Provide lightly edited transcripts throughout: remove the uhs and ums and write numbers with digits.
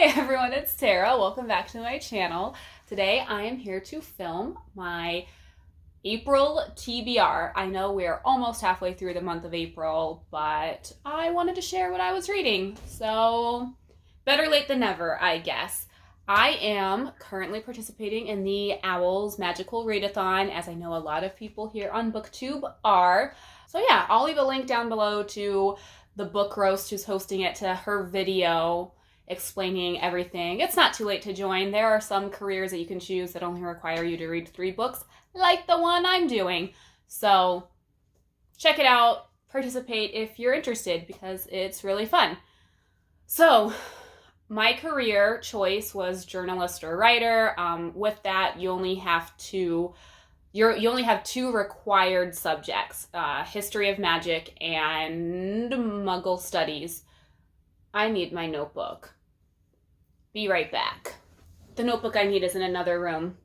Hey everyone, it's Tara. Welcome back to my channel. Today I am here to film my April TBR. I know we're almost halfway through the month of April, but I wanted to share what I was reading. So better late than never, I guess. I am currently participating in the OWLS Magical Readathon, as I know a lot of people here on BookTube are. So yeah, I'll leave a link down below to the book roast who's hosting it, to her video explaining everything. It's not too late to join. There are some careers that you can choose that only require you to read 3 books, like the one I'm doing. So check it out, participate if you're interested, because it's really fun. So my career choice was journalist or writer. With that, you only have 2 required subjects, history of magic and Muggle studies. I need my notebook. Be right back. The notebook I need is in another room.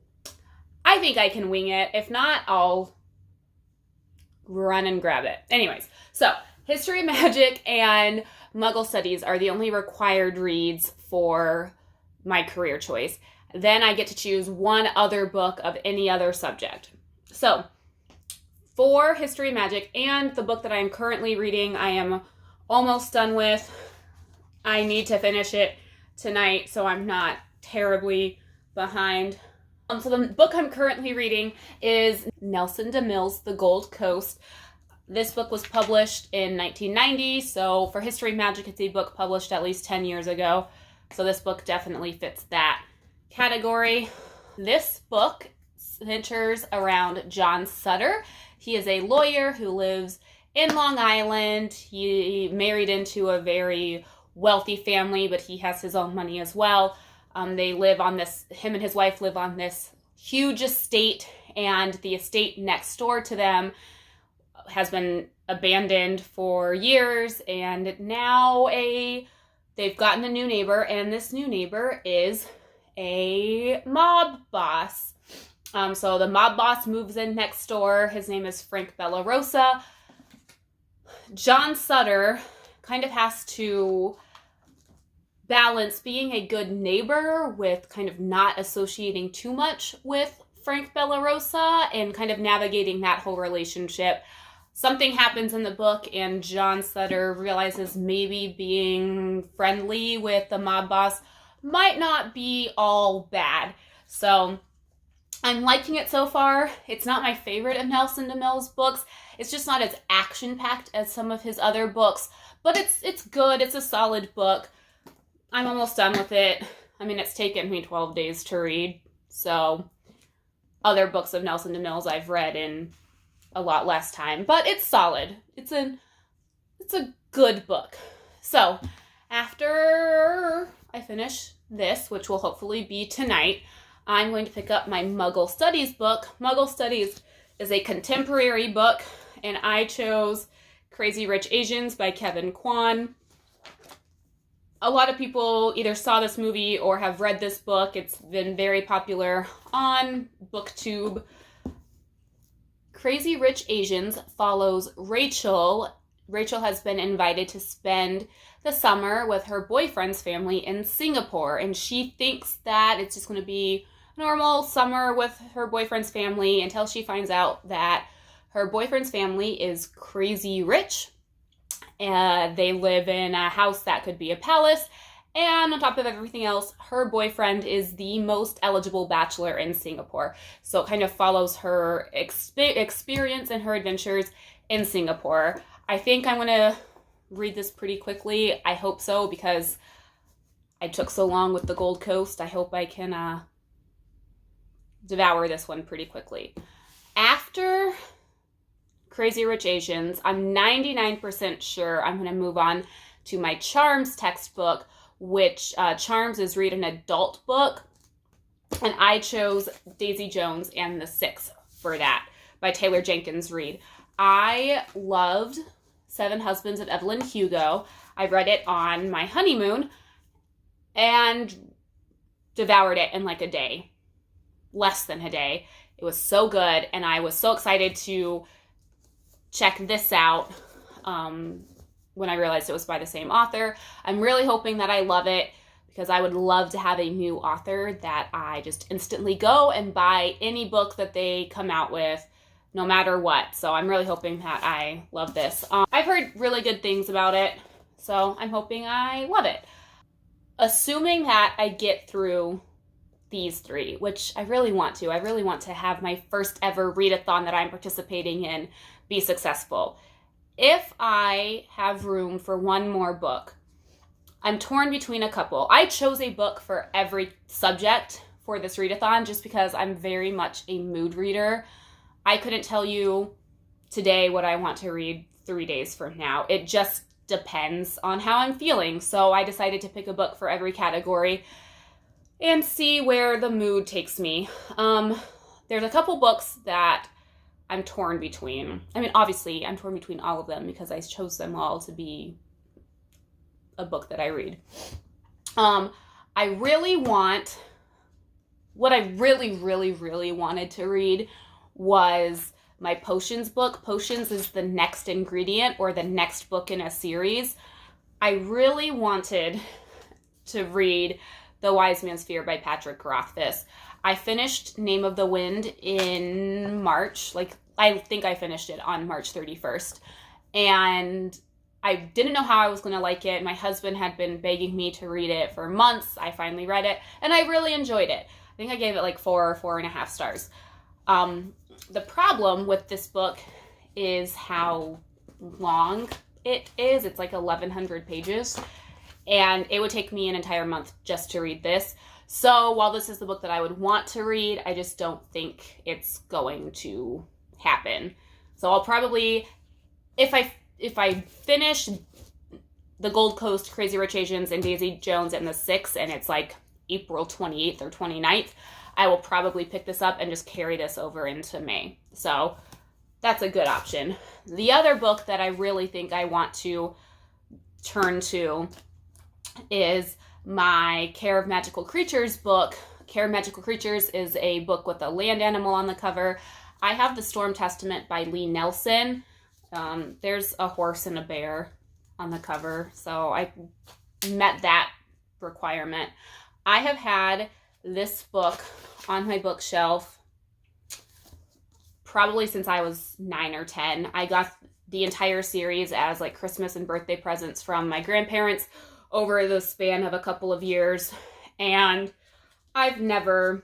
I think I can wing it. If not, I'll run and grab it. Anyways, so history of magic and Muggle studies are the only required reads for my career choice. Then I get to choose one other book of any other subject. So for history of magic and the book that I'm currently reading, I am almost done with. I need to finish it tonight so I'm not terribly behind. So the book I'm currently reading is Nelson DeMille's The Gold Coast. This book was published in 1990, so for history of magic, it's a book published at least 10 years ago. So this book definitely fits that category. This book centers around John Sutter. He is a lawyer who lives in Long Island. He married into a very wealthy family, but he has his own money as well. They live on this, him and his wife live on this huge estate, and the estate next door to them has been abandoned for years, and now they've gotten a new neighbor, and this new neighbor is a mob boss. So the mob boss moves in next door. His name is Frank Bellarosa. John Sutter kind of has to balance being a good neighbor with kind of not associating too much with Frank Bellarosa and kind of navigating that whole relationship. Something happens in the book and John Sutter realizes maybe being friendly with the mob boss might not be all bad. So I'm liking it so far. It's not my favorite of Nelson DeMille's books. It's just not as action-packed as some of his other books, but it's good. It's a solid book. I'm almost done with it. I mean, it's taken me 12 days to read, so other books of Nelson DeMille's I've read in a lot less time, but it's solid. It's a good book. So after I finish this, which will hopefully be tonight, I'm going to pick up my Muggle Studies book. Muggle Studies is a contemporary book, and I chose Crazy Rich Asians by Kevin Kwan. A lot of people either saw this movie or have read this book. It's been very popular on BookTube. Crazy Rich Asians follows Rachel. Rachel has been invited to spend the summer with her boyfriend's family in Singapore, and she thinks that it's just going to be a normal summer with her boyfriend's family until she finds out that her boyfriend's family is crazy rich. They live in a house that could be a palace, and on top of everything else, her boyfriend is the most eligible bachelor in Singapore. So it kind of follows her experience and her adventures in Singapore. I think I'm going to read this pretty quickly. I hope so, because I took so long with the Gold Coast. I hope I can devour this one pretty quickly. After Crazy Rich Asians, I'm 99% sure I'm going to move on to my Charms textbook, which Charms is read an adult book, and I chose Daisy Jones and the Six for that by Taylor Jenkins Reid. I loved Seven Husbands of Evelyn Hugo. I read it on my honeymoon and devoured it in like a day, less than a day. It was so good, and I was so excited to check this out when I realized it was by the same author. I'm really hoping that I love it because I would love to have a new author that I just instantly go and buy any book that they come out with, no matter what. So I'm really hoping that I love this. I've heard really good things about it, so I'm hoping I love it. Assuming that I get through these 3, which I really want to. I really want to have my first ever readathon that I'm participating in be successful. If I have room for one more book, I'm torn between a couple. I chose a book for every subject for this readathon just because I'm very much a mood reader. I couldn't tell you today what I want to read 3 days from now. It just depends on how I'm feeling. So I decided to pick a book for every category and see where the mood takes me. There's a couple books that I'm torn between. I mean, obviously, I'm torn between all of them because I chose them all to be a book that I read. I really want, what I really wanted to read was my potions book. Potions is the next ingredient or the next book in a series. I really wanted to read The Wise Man's Fear by Patrick Rothfuss. I finished Name of the Wind in March. I think I finished it on March 31st. And I didn't know how I was going to like it. My husband had been begging me to read it for months. I finally read it, and I really enjoyed it. I think I gave it 4 or 4.5 stars. The problem with this book is how long it is. It's 1,100 pages, and it would take me an entire month just to read this. So while this is the book that I would want to read, I just don't think it's going to happen. So I'll probably, if I finish The Gold Coast, Crazy Rich Asians, and Daisy Jones and the Six, and it's April 28th or 29th, I will probably pick this up and just carry this over into May. So that's a good option. The other book that I really think I want to turn to is my Care of Magical Creatures book. Care of Magical Creatures is a book with a land animal on the cover. I have The Storm Testament by Lee Nelson. There's a horse and a bear on the cover, so I met that requirement. I have had this book on my bookshelf probably since I was 9 or 10. I got the entire series as Christmas and birthday presents from my grandparents over the span of a couple of years, and I've never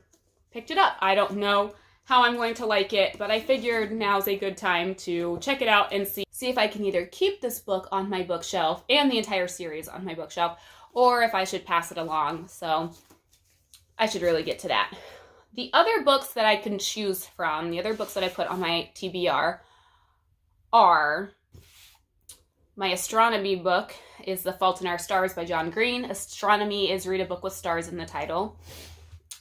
picked it up. I don't know how I'm going to like it, but I figured now's a good time to check it out and see if I can either keep this book on my bookshelf and the entire series on my bookshelf, or if I should pass it along. So I should really get to that. The other books that I can choose from, the other books that I put on my TBR are my astronomy book is The Fault in Our Stars by John Green. Astronomy is read a book with stars in the title.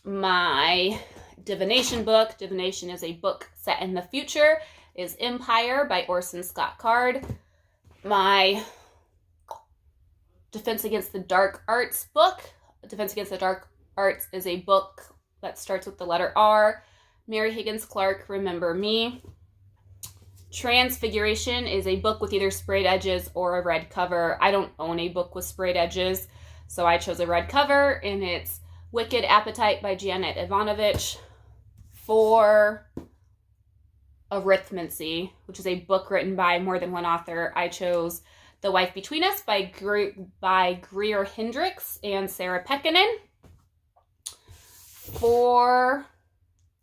My divination book, divination is a book set in the future, is Empire by Orson Scott Card. My Defense Against the Dark Arts book, Defense Against the Dark Arts is a book that starts with the letter R. Mary Higgins Clark, Remember Me. Transfiguration is a book with either sprayed edges or a red cover. I don't own a book with sprayed edges, so I chose a red cover, and it's Wicked Appetite by Janet Ivanovich. For Arithmancy, which is a book written by more than one author, I chose The Wife Between Us by Greer Hendricks and Sarah Pekkanen. For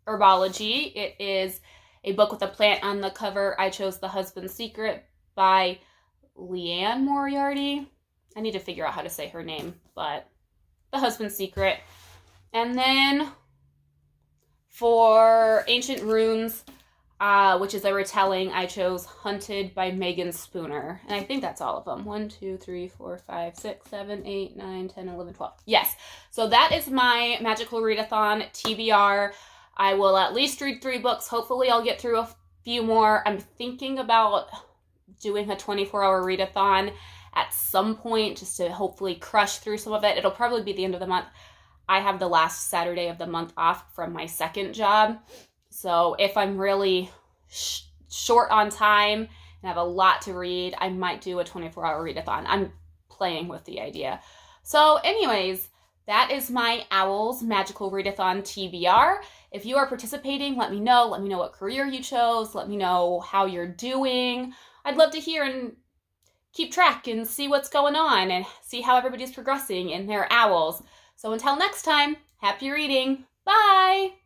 Herbology, it is a book with a plant on the cover. I chose The Husband's Secret by Leanne Moriarty. I need to figure out how to say her name, but The Husband's Secret. And then for Ancient Runes, which is a retelling, I chose Hunted by Megan Spooner. And I think that's all of them. 1, 2, 3, 4, 5, 6, 7, 8, 9, 10, 11, 12. Yes. So that is my Magical Readathon TBR. I will at least read 3 books. Hopefully I'll get through a few more. I'm thinking about doing a 24-hour readathon at some point just to hopefully crush through some of it. It'll probably be the end of the month. I have the last Saturday of the month off from my second job. So if I'm really short on time and have a lot to read, I might do a 24-hour readathon. I'm playing with the idea. So anyways, That is my OWLS Magical Readathon TBR. If you are participating, let me know. Let me know what career you chose. Let me know how you're doing. I'd love to hear and keep track and see what's going on and see how everybody's progressing in their OWLS. So until next time, happy reading. Bye!